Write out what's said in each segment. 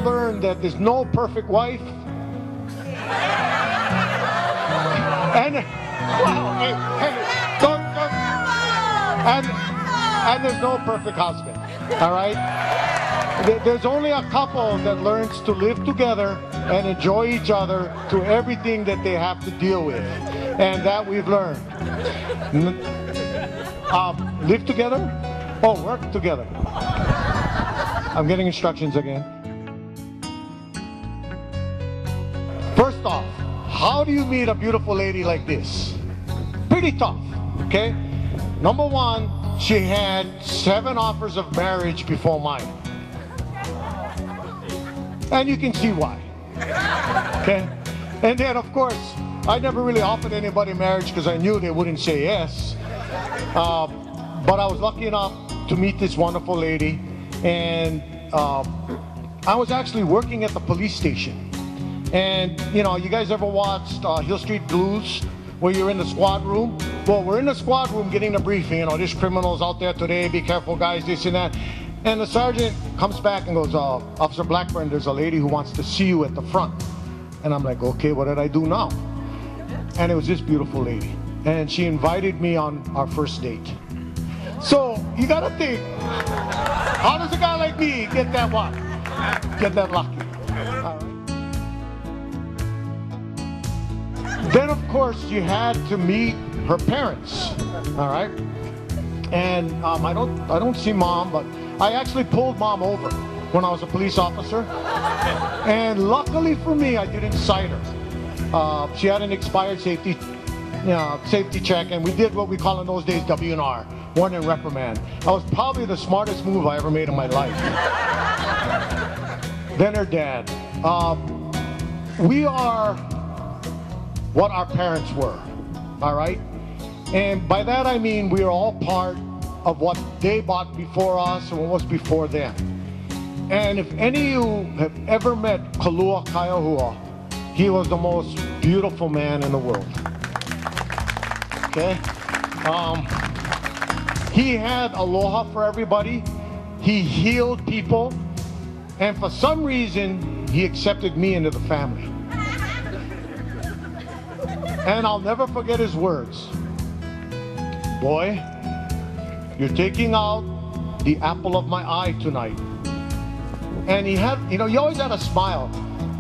learned that there's no perfect wife. And and there's no perfect husband. All right? There's only a couple that learns to live together and enjoy each other through everything that they have to deal with. And that we've learned. Live together? Oh, work together. I'm getting instructions again. First off, how do you meet a beautiful lady like this? Pretty tough, okay? Number one, she had 7 offers of marriage before mine. And you can see why, okay? And then, of course, I never really offered anybody marriage because I knew they wouldn't say yes. But I was lucky enough to meet this wonderful lady, and I was actually working at the police station. And you know, you guys ever watched Hill Street Blues, where you're in the squad room? Well, we're in the squad room getting the briefing. You know, there's criminals out there today, be careful guys, this and that. And the sergeant comes back and goes, Officer Blackburn, there's a lady who wants to see you at the front. And I'm like, okay, what did I do now? And it was this beautiful lady. And she invited me on our first date. So, you gotta think, how does a guy like me get that what? Get that lucky? All right. Then, of course, you had to meet her parents, all right? And I don't see mom, but I actually pulled mom over when I was a police officer. And luckily for me, I didn't cite her. She had an expired safety check, and we did what we call in those days W&R, warn and reprimand. That was probably the smartest move I ever made in my life. Then her dad. We are what our parents were, all right? And by that I mean we are all part of what they bought before us and what was before them. And if any of you have ever met Kalua Kaiahua, he was the most beautiful man in the world. Okay? He had aloha for everybody. He healed people. And for some reason, he accepted me into the family. And I'll never forget his words. Boy, you're taking out the apple of my eye tonight. And he had, you know, he always had a smile.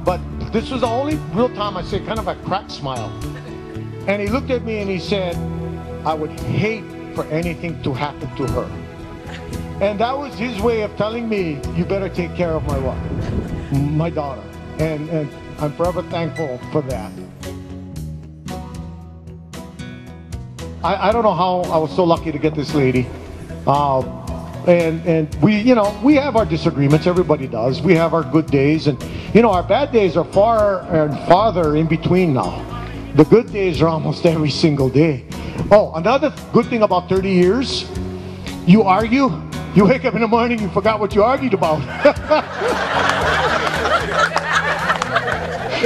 But this was the only real time I say kind of a cracked smile. And he looked at me and he said, I would hate for anything to happen to her. And that was his way of telling me, you better take care of my what? My daughter. And I'm forever thankful for that. I don't know how I was so lucky to get this lady. And we, you know, we have our disagreements, everybody does. We have our good days, and you know, our bad days are far and farther in between now. The good days are almost every single day. Oh, another good thing about 30 years, you argue, you wake up in the morning, you forgot what you argued about.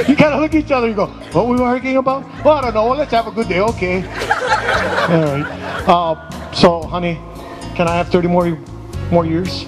You gotta look at each other and go, what were we arguing about? Well, I don't know, well, let's have a good day, okay. All right. So, honey, can I have 30 more years?